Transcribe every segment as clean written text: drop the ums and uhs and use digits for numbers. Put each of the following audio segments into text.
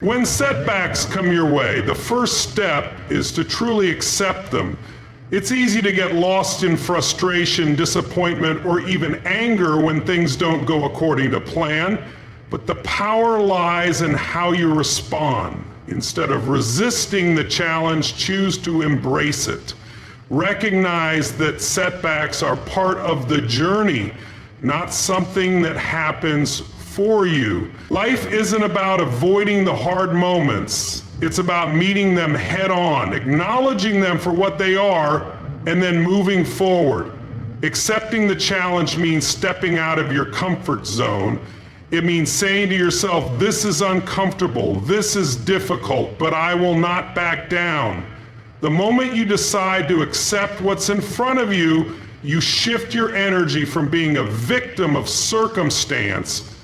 When setbacks come your way, the first step is to truly accept them. It's easy to get lost in frustration, disappointment, or even anger when things don't go according to plan, but the power lies in how you respond. Instead of resisting the challenge, choose to embrace it. Recognize that setbacks are part of the journey, not something that happens for you. Life isn't about avoiding the hard moments. It's about meeting them head on, acknowledging them for what they are, and then moving forward. Accepting the challenge means stepping out of your comfort zone. It means saying to yourself, this is uncomfortable, this is difficult, but I will not back down. The moment you decide to accept what's in front of you, you shift your energy from being a victim of circumstance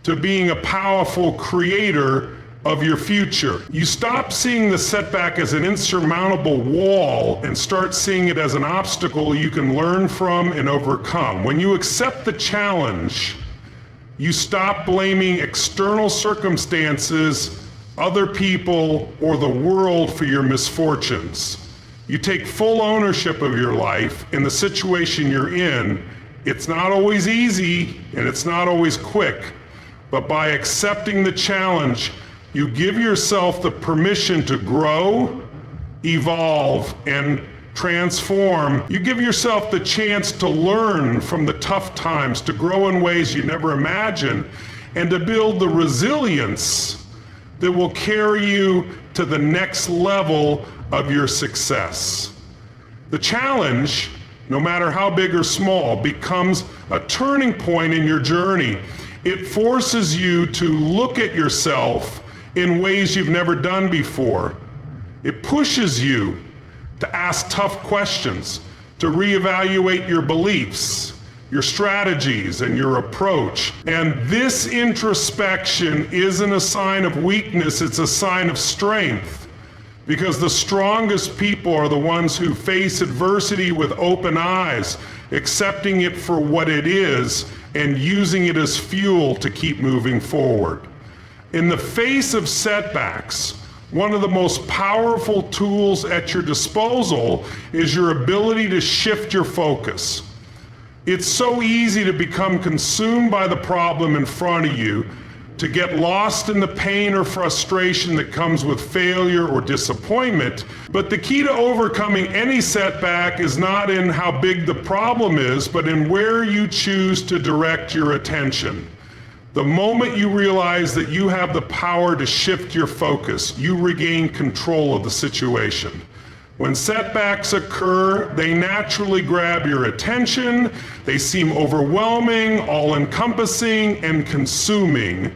to being a powerful creator of your future. You stop seeing the setback as an insurmountable wall and start seeing it as an obstacle you can learn from and overcome. When you accept the challenge, you stop blaming external circumstances, other people, or the world for your misfortunes. You take full ownership of your life and the situation you're in. It's not always easy and it's not always quick, but by accepting the challenge, you give yourself the permission to grow, evolve, and transform. You give yourself the chance to learn from the tough times, to grow in ways you never imagined, and to build the resilience that will carry you to the next level of your success. The challenge, no matter how big or small, becomes a turning point in your journey. It forces you to look at yourself in ways you've never done before. It pushes you to ask tough questions, to reevaluate your beliefs, your strategies, and your approach. And this introspection isn't a sign of weakness, it's a sign of strength. Because the strongest people are the ones who face adversity with open eyes, accepting it for what it is, and using it as fuel to keep moving forward. In the face of setbacks, one of the most powerful tools at your disposal is your ability to shift your focus. It's so easy to become consumed by the problem in front of you, to get lost in the pain or frustration that comes with failure or disappointment. But the key to overcoming any setback is not in how big the problem is, but in where you choose to direct your attention. The moment you realize that you have the power to shift your focus, you regain control of the situation. When setbacks occur, they naturally grab your attention. They seem overwhelming, all-encompassing, and consuming.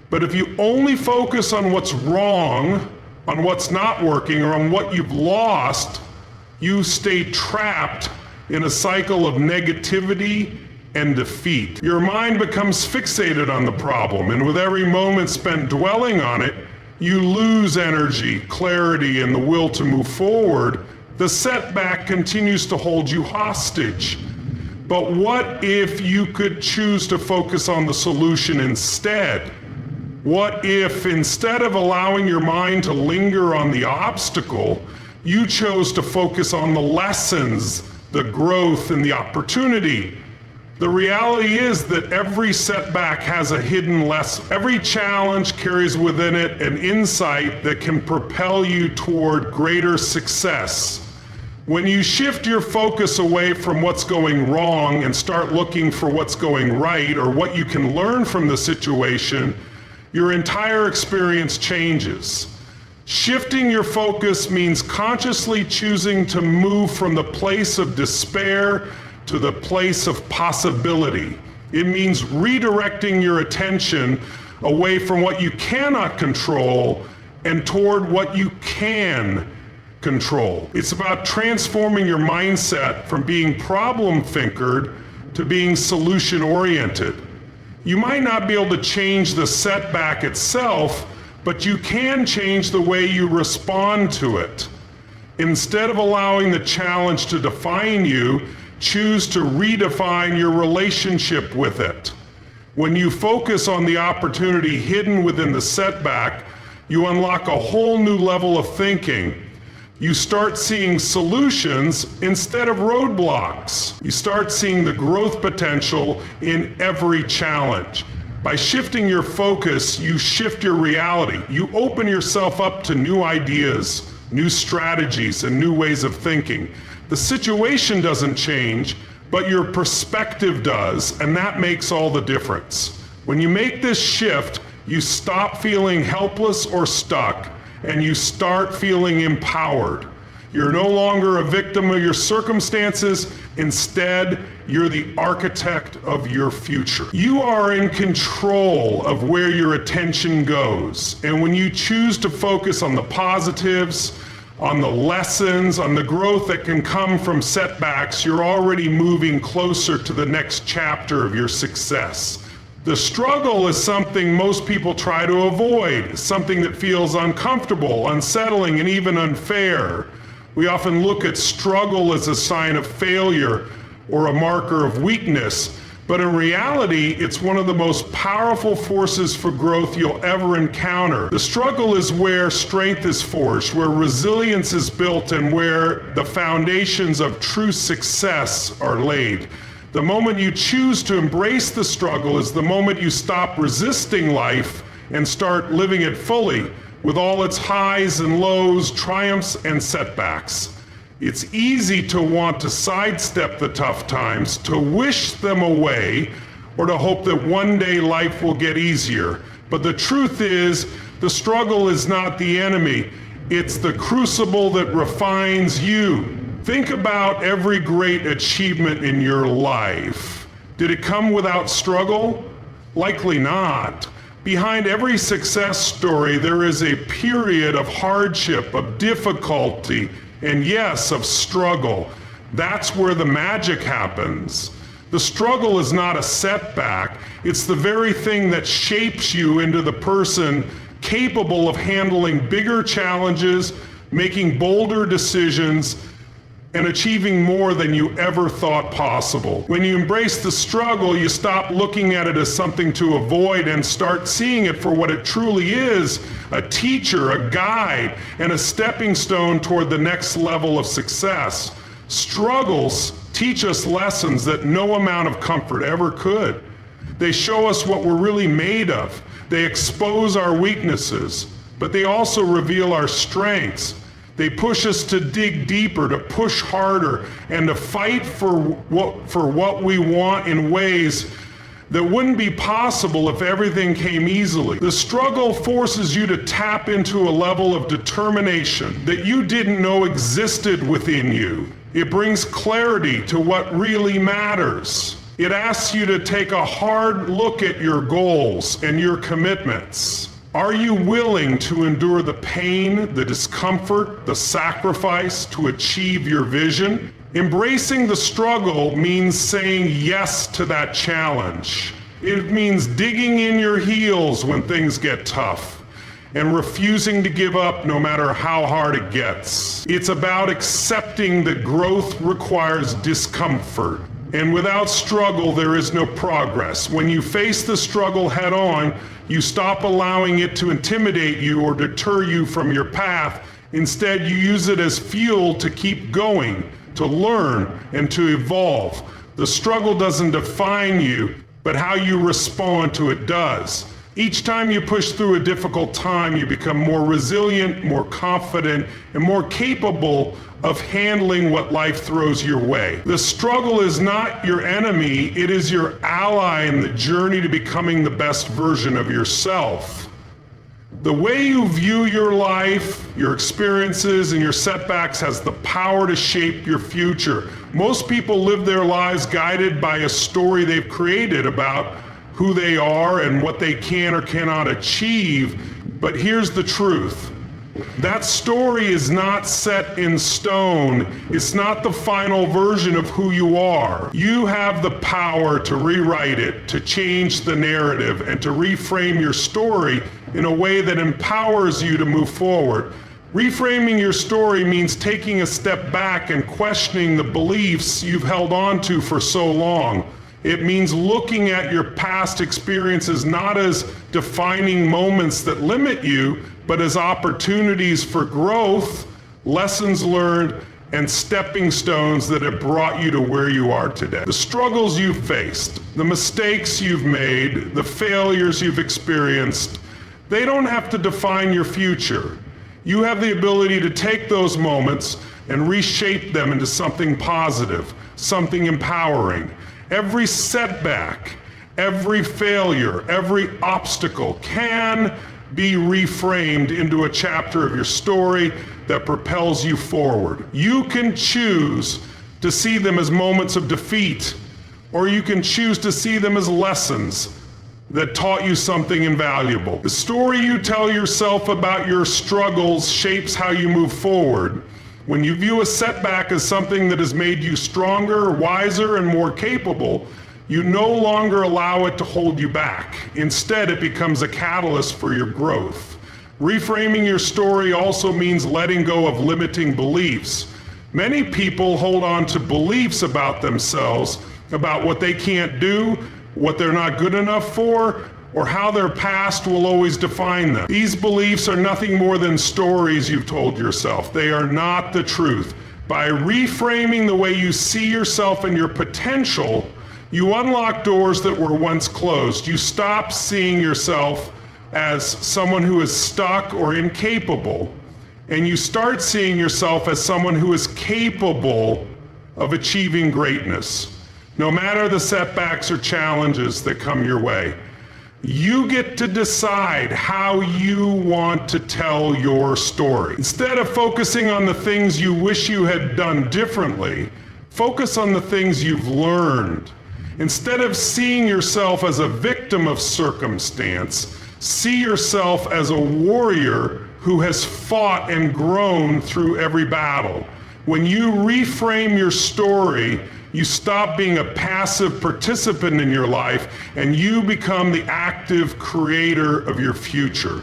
But if you only focus on what's wrong, on what's not working, or on what you've lost, you stay trapped in a cycle of negativity and defeat. Your mind becomes fixated on the problem, and with every moment spent dwelling on it, you lose energy, clarity, and the will to move forward. The setback continues to hold you hostage. But what if you could choose to focus on the solution instead? What if, instead of allowing your mind to linger on the obstacle, you chose to focus on the lessons, the growth, and the opportunity? The reality is that every setback has a hidden lesson. Every challenge carries within it an insight that can propel you toward greater success. When you shift your focus away from what's going wrong and start looking for what's going right or what you can learn from the situation, your entire experience changes. Shifting your focus means consciously choosing to move from the place of despair to the place of possibility. It means redirecting your attention away from what you cannot control and toward what you can control. It's about transforming your mindset from being problem-thinkered to being solution-oriented. You might not be able to change the setback itself, but you can change the way you respond to it. Instead of allowing the challenge to define you, choose to redefine your relationship with it. When you focus on the opportunity hidden within the setback, You unlock a whole new level of thinking. You start seeing solutions instead of roadblocks. You start seeing the growth potential in every challenge. By shifting your focus, you shift your reality. You open yourself up to new ideas, new strategies, and new ways of thinking. The situation doesn't change, but your perspective does, and that makes all the difference. When you make this shift, you stop feeling helpless or stuck, and you start feeling empowered. You're no longer a victim of your circumstances. Instead, you're the architect of your future. You are in control of where your attention goes. And when you choose to focus on the positives, on the lessons, on the growth that can come from setbacks, you're already moving closer to the next chapter of your success. The struggle is something most people try to avoid, something that feels uncomfortable, unsettling, and even unfair. We often look at struggle as a sign of failure or a marker of weakness, but in reality, it's one of the most powerful forces for growth you'll ever encounter. The struggle is where strength is forged, where resilience is built, and where the foundations of true success are laid. The moment you choose to embrace the struggle is the moment you stop resisting life and start living it fully, with all its highs and lows, triumphs and setbacks. It's easy to want to sidestep the tough times, to wish them away, or to hope that one day life will get easier. But the truth is, the struggle is not the enemy. It's the crucible that refines you. Think about every great achievement in your life. Did it come without struggle? Likely not. Behind every success story, there is a period of hardship, of difficulty, and yes, of struggle. That's where the magic happens. The struggle is not a setback. It's the very thing that shapes you into the person capable of handling bigger challenges, making bolder decisions, and achieving more than you ever thought possible. When you embrace the struggle, you stop looking at it as something to avoid and start seeing it for what it truly is, a teacher, a guide, and a stepping stone toward the next level of success. Struggles teach us lessons that no amount of comfort ever could. They show us what we're really made of. They expose our weaknesses, but they also reveal our strengths. They push us to dig deeper, to push harder, and to fight for what we want in ways that wouldn't be possible if everything came easily. The struggle forces you to tap into a level of determination that you didn't know existed within you. It brings clarity to what really matters. It asks you to take a hard look at your goals and your commitments. Are you willing to endure the pain, the discomfort, the sacrifice to achieve your vision? Embracing the struggle means saying yes to that challenge. It means digging in your heels when things get tough and refusing to give up no matter how hard it gets. It's about accepting that growth requires discomfort. And without struggle, there is no progress. When you face the struggle head on, you stop allowing it to intimidate you or deter you from your path. Instead, you use it as fuel to keep going, to learn, and to evolve. The struggle doesn't define you, but how you respond to it does. Each time you push through a difficult time, you become more resilient, more confident, and more capable of handling what life throws your way. The struggle is not your enemy, it is your ally in the journey to becoming the best version of yourself. The way you view your life, your experiences, and your setbacks has the power to shape your future. Most people live their lives guided by a story they've created about who they are and what they can or cannot achieve. But here's the truth. That story is not set in stone. It's not the final version of who you are. You have the power to rewrite it, to change the narrative, and to reframe your story in a way that empowers you to move forward. Reframing your story means taking a step back and questioning the beliefs you've held on to for so long. It means looking at your past experiences not as defining moments that limit you, but as opportunities for growth, lessons learned, and stepping stones that have brought you to where you are today. The struggles you've faced, the mistakes you've made, the failures you've experienced, they don't have to define your future. You have the ability to take those moments and reshape them into something positive, something empowering. Every setback, every failure, every obstacle can be reframed into a chapter of your story that propels you forward. You can choose to see them as moments of defeat, or you can choose to see them as lessons that taught you something invaluable. The story you tell yourself about your struggles shapes how you move forward. When you view a setback as something that has made you stronger, wiser, and more capable, you no longer allow it to hold you back. Instead, it becomes a catalyst for your growth. Reframing your story also means letting go of limiting beliefs. Many people hold on to beliefs about themselves, about what they can't do, what they're not good enough for, or how their past will always define them. These beliefs are nothing more than stories you've told yourself. They are not the truth. By reframing the way you see yourself and your potential, you unlock doors that were once closed. You stop seeing yourself as someone who is stuck or incapable, and you start seeing yourself as someone who is capable of achieving greatness. No matter the setbacks or challenges that come your way, you get to decide how you want to tell your story. Instead of focusing on the things you wish you had done differently, focus on the things you've learned. Instead of seeing yourself as a victim of circumstance, see yourself as a warrior who has fought and grown through every battle. When you reframe your story, you stop being a passive participant in your life and you become the active creator of your future.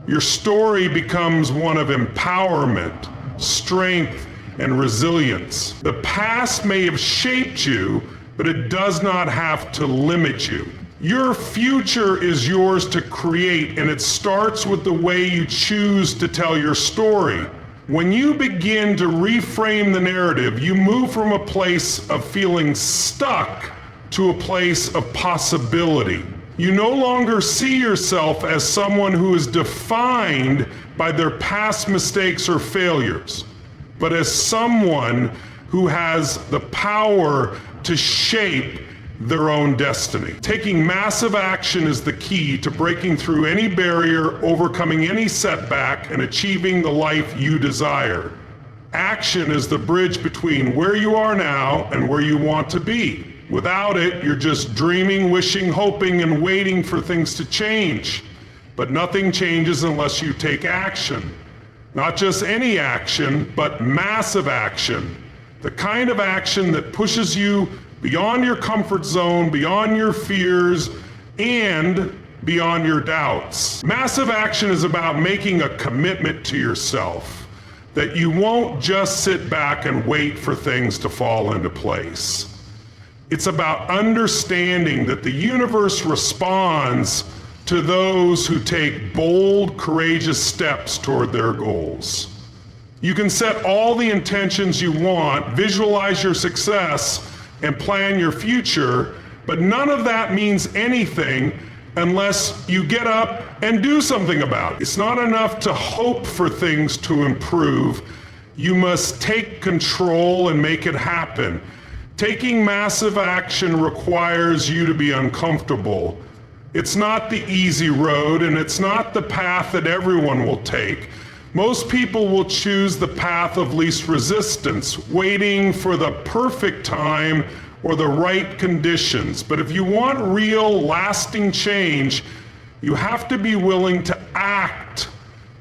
Your story becomes one of empowerment, strength, and resilience. The past may have shaped you, but it does not have to limit you. Your future is yours to create, and it starts with the way you choose to tell your story. When you begin to reframe the narrative, you move from a place of feeling stuck to a place of possibility. You no longer see yourself as someone who is defined by their past mistakes or failures, but as someone who has the power to shape their own destiny. Taking massive action is the key to breaking through any barrier, overcoming any setback, and achieving the life you desire. Action is the bridge between where you are now and where you want to be. Without it, you're just dreaming, wishing, hoping, and waiting for things to change. But nothing changes unless you take action. Not just any action, but massive action. The kind of action that pushes you beyond your comfort zone, beyond your fears, and beyond your doubts. Massive action is about making a commitment to yourself that you won't just sit back and wait for things to fall into place. It's about understanding that the universe responds to those who take bold, courageous steps toward their goals. You can set all the intentions you want, visualize your success, and plan your future, but none of that means anything unless you get up and do something about it. It's not enough to hope for things to improve. You must take control and make it happen. Taking massive action requires you to be uncomfortable. It's not the easy road, and it's not the path that everyone will take. Most people will choose the path of least resistance, waiting for the perfect time or the right conditions. But if you want real, lasting change, you have to be willing to act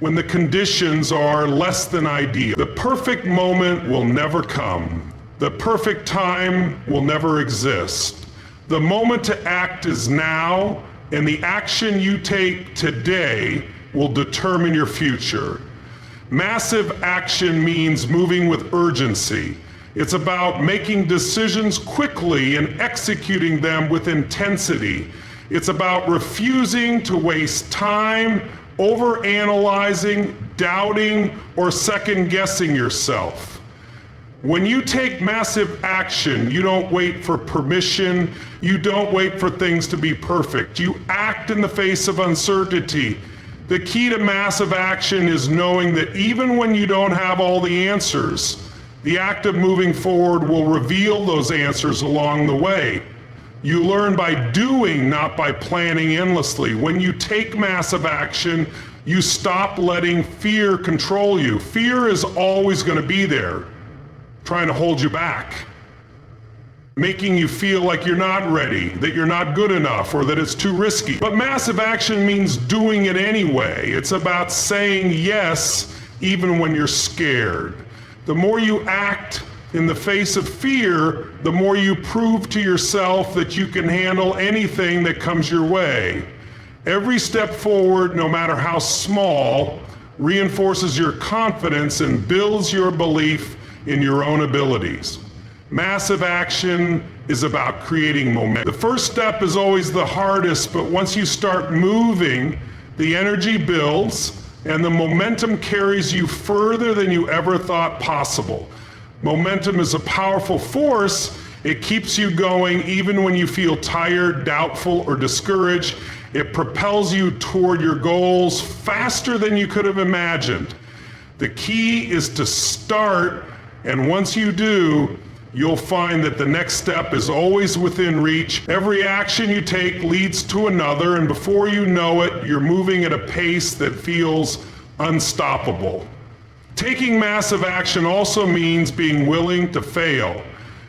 when the conditions are less than ideal. The perfect moment will never come. The perfect time will never exist. The moment to act is now, and the action you take today will determine your future. Massive action means moving with urgency. It's about making decisions quickly and executing them with intensity. It's about refusing to waste time overanalyzing, doubting, or second-guessing yourself. When you take massive action, you don't wait for permission, you don't wait for things to be perfect. You act in the face of uncertainty. The key to massive action is knowing that even when you don't have all the answers, the act of moving forward will reveal those answers along the way. You learn by doing, not by planning endlessly. When you take massive action, you stop letting fear control you. Fear is always going to be there, trying to hold you back, making you feel like you're not ready, that you're not good enough, or that it's too risky. But massive action means doing it anyway. It's about saying yes even when you're scared. The more you act in the face of fear, the more you prove to yourself that you can handle anything that comes your way. Every step forward, no matter how small, reinforces your confidence and builds your belief in your own abilities. Massive action is about creating momentum. The first step is always the hardest, but once you start moving, the energy builds and the momentum carries you further than you ever thought possible. Momentum is a powerful force. It keeps you going even when you feel tired, doubtful, or discouraged. It propels you toward your goals faster than you could have imagined. The key is to start, and once you do, you'll find that the next step is always within reach. Every action you take leads to another, and before you know it, you're moving at a pace that feels unstoppable. Taking massive action also means being willing to fail.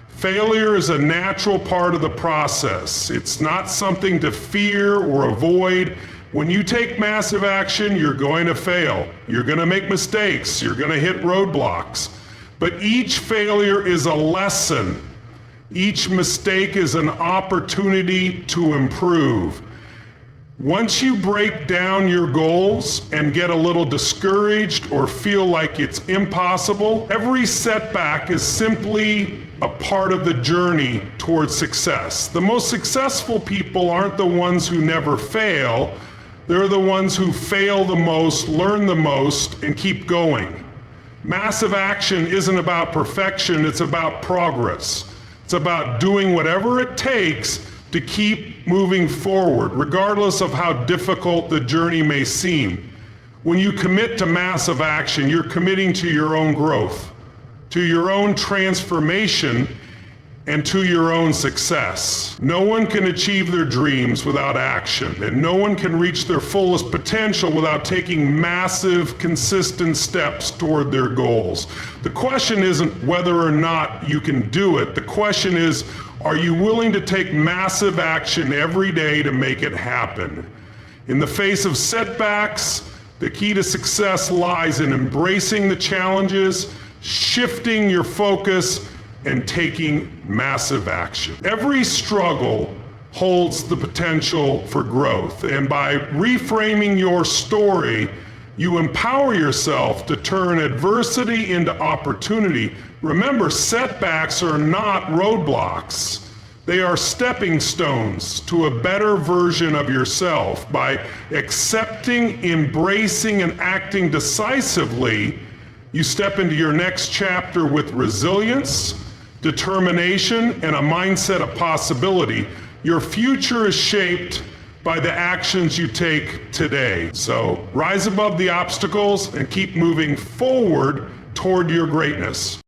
Failure is a natural part of the process. It's not something to fear or avoid. When you take massive action, you're going to fail. You're going to make mistakes. You're going to hit roadblocks. But each failure is a lesson. Each mistake is an opportunity to improve. Once you break down your goals and get a little discouraged or feel like it's impossible, every setback is simply a part of the journey towards success. The most successful people aren't the ones who never fail. They're the ones who fail the most, learn the most, and keep going. Massive action isn't about perfection, it's about progress. It's about doing whatever it takes to keep moving forward, regardless of how difficult the journey may seem. When you commit to massive action, you're committing to your own growth, to your own transformation, and to your own success. No one can achieve their dreams without action, and no one can reach their fullest potential without taking massive, consistent steps toward their goals. The question isn't whether or not you can do it. The question is, are you willing to take massive action every day to make it happen? In the face of setbacks, the key to success lies in embracing the challenges, shifting your focus, and taking massive action. Every struggle holds the potential for growth, and by reframing your story, you empower yourself to turn adversity into opportunity. Remember, setbacks are not roadblocks. They are stepping stones to a better version of yourself. By accepting, embracing, and acting decisively, you step into your next chapter with resilience, determination, and a mindset of possibility. Your future is shaped by the actions you take today. So rise above the obstacles and keep moving forward toward your greatness.